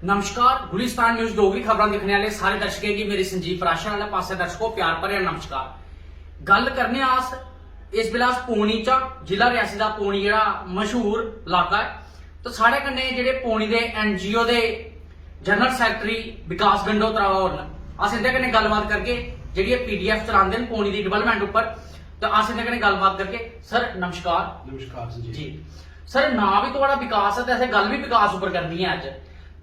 नमस्कार, गुलिस्तान न्यूज डोगरी खबरां दिखने वाले सारे दर्शकों की मेरी संजीव प्राशा वाले पासे दर्शकों प्यार भरे नमस्कार। गल करने आस इस बेल्ले अस पौनी चा जिला रियासी का पौनी जेड़ा मशहूर इलाका है। तो साढ़े कन्नै जेड़े पौनी दे एनजीओ दे जनरल सैकटरी विकास गंडोत्रा होर न, अस इंदे कन्नै गलबात करके जेड़ी पीडीएफ चलांदे न पौनी दी डेवलपमेंट उपर, तो अस इंदे कन्नै गलबात करके। सर नमस्कार। नमस्कार जी सर, ना भी थोड़ा विकास है, तो गल भी विकास उपर करनी है अज।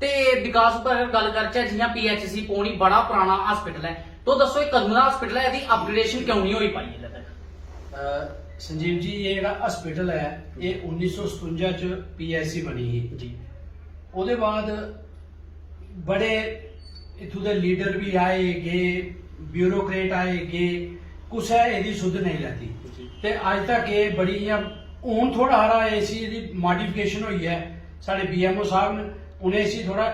ते विकास उपर अगर गल करचे, जियां पीएचसी पौनी बड़ा पुराना हॉस्पिटल है, तो दसो ये कदों दा हॉस्पिटल है, इसकी अपग्रेडेशन क्यों नहीं हो पाई अजे तक? संजीव जी, ये जेड़ा हॉस्पिटल है ये 1957 च पीएचसी बनी ही जी। ਉਹਦੇ बाद बड़े इथों दे लीडर भी आए गए, ब्यूरोक्रेट आए गए, कुछ है यदि सुध नहीं रहती। ते अज तक ये बड़ी इयां हूं थोड़ा हारा इसी दी मॉडिफिकेशन हुई है। साढ़े बीएमओ साहब ने उन्हें इसी थोड़ा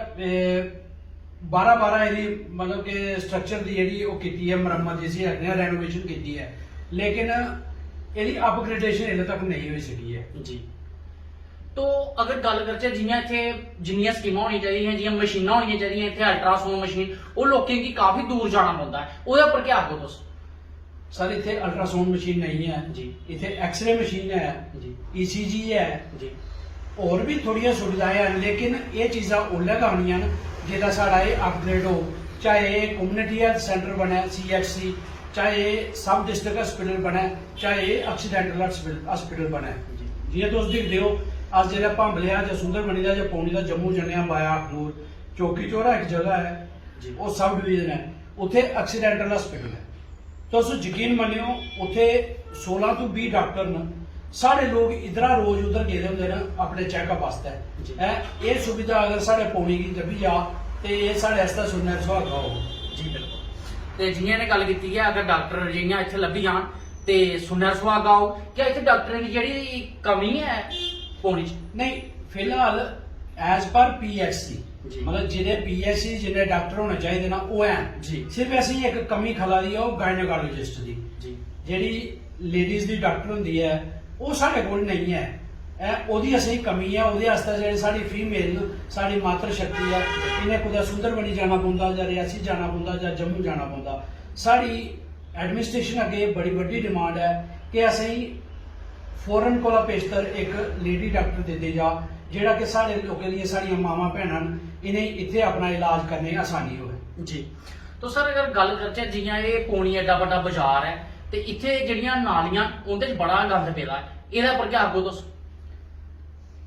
12 यदि मतलब कि स्ट्रक्चर दी जेहड़ी वो कीती है, मरम्मत जिसी आखने हैं रेनोवेशन कीती है, लेकिन यदि अपग्रेडेशन अजे तक नहीं हो सकी है जी। तो अगर गल करचे जियां इत्थे जिन्नियां स्कीमां होनी चाहिए, जियां मशीनां होनी चाहिए, इत्थे अल्ट्रासाउंड मशीन वो लोकें की काफी दूर जाना पड़ता है, ओहदे उपर क्या आखो तुस? सर इत्थे अल्ट्रासाउंड मशीन नहीं है जी, इत्थे एक्सरे मशीन है जी, ईसीजी है जी, और भी थोड़ियां सुविधाएं हैं, लेकिन ये चीज़ां उल्ले गै होनियां न जेह्दा साढ़ा ये अपग्रेड हो। चाहे ये कम्युनिटी हेल्थ सेंटर बने CHC, चाहे ये सब डिस्ट्रिक्ट हॉस्पिटल बने, चाहे ये एक्सीडेंटल हॉस्पिटल बने। जियां तुस दिखदे हो अस जेल्लै भांबले जां सुंदरबनी दा जां पौनी दा जम्मू जन्ने आं बाया अखनूर, चौकी चौरा एक जगह है जी, वो सब डिवीजन है, उत्थे एक्सीडेंटल हॉस्पिटल है। तुस यकीन मन्नियो उत्थे 16 तो 20 डॉक्टर न। साढ़े लोग इधरा रोज उधर गेदे होंदे न अपने चेकअप वास्ते है। ये सुविधा अगर साढ़े पौनी गी लब्भी जा तो ये साढ़े आस्तै सुनने सुहागा हो। जी बिल्कुल। ते जियां ने गल कीती है, अगर डॉक्टर जियां इत्थे लब्भी जान ते सुनने सुहागा हो, क्या इत्थे डॉक्टरें की जेहड़ी कमी है पौनी च? नहीं, फिलहाल एज पर PHC जी। मतलब जिन्हें PHC जिन्हें डॉक्टर होने चाहिए ना वो हैं जी। सिर्फ ऐसी एक कमी खला दी है वो गायनोकोलॉजिस्ट दी, जी, जेहड़ी लेडीज दी डॉक्टर होंदी है वो साढ़े कोल नहीं है। ओहदी असें कमी है। ओहदे आस्तै जेहड़ी साढ़ी फीमेल न, साढ़ी मात्र शक्ति है, इन्हें कुदै सुंदरबनी जाना पौंदा जां रियासी जाना पौंदा जां जम्मू जाना पौंदा। साढ़ी एडमिनिस्ट्रेशन अगे बड़ी बड्डी डिमांड है कि असें फॉरन कोला पेशतर एक लेडी डॉक्टर दित्ती जा, जेहड़ा कि साढ़े लोकें दियां साढ़ियां मावां भैनां न, इन्हें इत्थे अपना इलाज करने च आसानी होवे। जी। तो सर अगर गल करचे जियां ये पौनी एडा बड़ा बाजार है, ते इत्थे जेहड़ियां नालियां उंदे च बड़ा गंद पेदा है, एहदे पर क्या आखो तुस?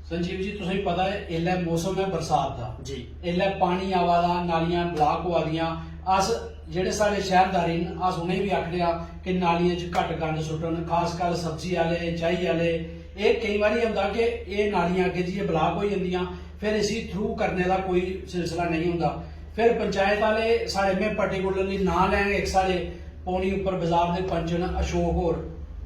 संजीव जी, तुसें पता है एल्लै मौसम है बरसात दा जी, एल्लै पानी आवा दा, नालियां ब्लाक होआ दियां। अस जेहड़े साढ़े शहरदारी न अस उनेंगी भी आखने आ कि नालियां च घट्ट गंद सुट्टन, खासकर सब्जी आह्ले चाही आह्ले। ये केईं बारी होंदा कि ये नालियां अग्गे जी ब्लाक हो जंदियां, फिर इसी थ्रू करने का कोई सिलसिला नहीं होंदा। फिर पंचायत वाले साढ़े में पर्टिकुलरली ना लैन, एक साढ़े पौनी उपर बाजार के पंच न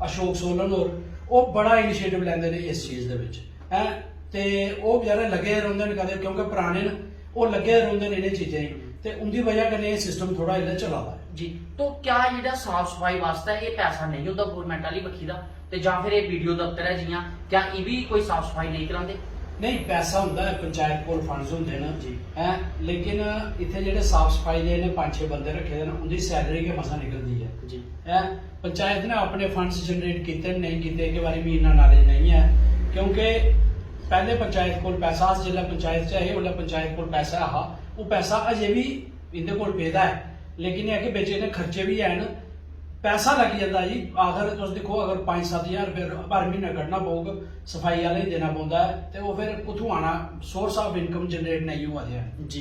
अशोक सोलन होर, वो बड़ा इनिशिएटिव लैंदे ने इस चीज़ दे विच है। ते वो बेचारे लगे रौंहदे न कदें, क्योंकि पुराने न वो लगे रौंहदे न इन्हें चीज़ें, ते उनकी वजह कन्नै ये सिस्टम थोड़ा इल्लै चला दा है। जी। तो क्या जेहड़ा साफ सफाई वास्ते ये पैसा नहीं होता गौरमेंट वाली बखी दा, ते जां फिर ये वीडियो दफ्तर है जियां, क्या ये भी कोई साफ सफाई नहीं करांदे? नहीं, पैसा होंदा है, पंचायत कोल फंड्स होंदे न जी है, लेकिन इत्थे जेहड़े साफ सफाई दे 5-6 बंदे रखे दे न, उनकी सैलरी गै मसा निकलदी है। जी, है पंचायत ने अपने फंड्स जनरेट किए नहीं किए, एक बारी भी इन्ना नॉलेज नहीं है, क्योंकि पहले पंचायत कोल पैसा अस जिसलै पंचायत च है उसलै पंचायत कोल पैसा हा, वो पैसा अजे भी इंदे कोल पेदा है, लेकिन यह कि बिच इन्हें खर्चे भी हैन, पैसा लग जाता जी। आखिर तुस देखो अगर 5-7 हज़ार रुपये हर महीना कड्ढना पौग, सफाई आह्ले देना पौंदा है, तो वो फिर कुत्थों आना, सोर्स ऑफ इनकम जनरेट नहीं हुआ दे है। जी।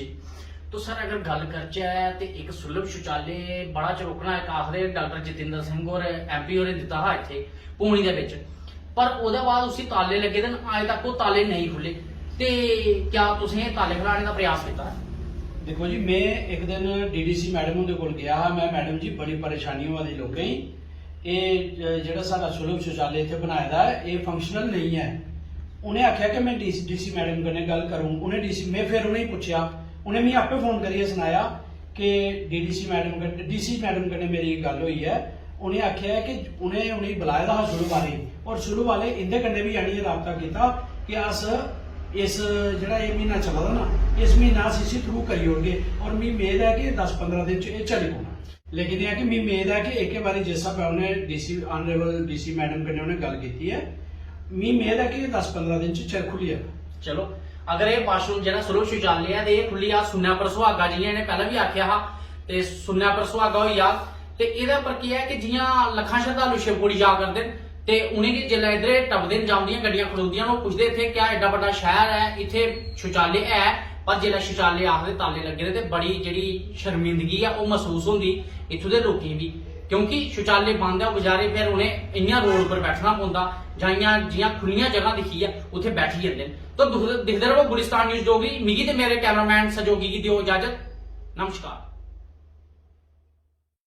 तो सर अगर गल करचे ते एक सुलभ शौचालय बड़ा चरोकना एक आखदे डॉक्टर जितेंद्र सिंह होर MP होरें दित्ता हा इत्थे पौनी दे विच, पर ओहदे बाद उसी ताले लगे दे न, अजे तक वो ताले नहीं खुले। ते क्या तुसें ताले खुलाने का प्रयास किया है? देखो जी, मैं एक दिन DDC मैडम उनके कोल गया, मैं मैडम जी बड़ी परेशानी होआ दी लोकें गी, ये जेहड़ा साडा सुलभ शौचालय इत्थे बनाए दा है ये फंक्शनल नहीं है। उन्हें आख्या कि मैं DC मैडम कन्नै गल करूं, उन्हें DC मैं फिर उन्हें पुछया, उन्हें मिगी आपे फोन करियै सनाया कि DC मैडम कन्नै मेरी गल होई है। उन्हें आख्या कि उन्हें बुलाया था शुरू वाले, और शुरू वाले इंदे कन्नै भी आनियै राबता किया कि अस इस ਜਿਹੜਾ ਇਹ ਮਹੀਨਾ ਚੱਲਦਾ ਨਾ ਇਸ ਮਹੀਨਾ ਅਸੀਂ ਥਰੂ ਕਰੀ ਹੋਣਗੇ ਔਰ मी उम्मीद है कि 10-15 दिन ਚ ਇਹ ਚੱਲ ਪੂਣਾ लेकिन यह कि मी उम्मीद है कि एक बारी जिस हिसाब उन्हें डीसी ऑनरेबल डीसी मैडम कन्नै उन्हें गल की है मी उम्मीद है कि 10-15 दिन च खुली है। चलो अगर ये वाशरूम जो सुलभ शौचालय है ये खुली आ सुनने पर सुहागा जियां इन्हें पहले भी आख्या हा ते सुनने पर सुहागा होई आ ते एहदे पर की है कि जियां लखां श्रद्धालु शिवपुरी जा करदे ते उनेंगी जिल्लै इधर टपदे जामदियां गड्डियां खड़ोंदियां ओह् पुछदे इत्थे क्या एडा बड्डा शहर है इत्थे शौचालय है पर जिल्लै शौचालय आखदे ताले लगे दे ते बड़ी जिहड़ी शर्मिंदगी है ओह् महसूस होंदी इत्थों दे लोकें गी क्योंकि शौचालय बंद है ओह् बजारे फिर उन्हें इ'यां रोड पर बैठना पौंदा जां इ'यां जि'यां खुल्लियां जगह दिक्खियै उत्थे बैठी जंदे न तो दिखदे रहो गुलिस्तान न्यूज़ डोगरी मिगी ते मेरे कैमरामैन सहयोगी गी दिओ इजाजत नमस्कार।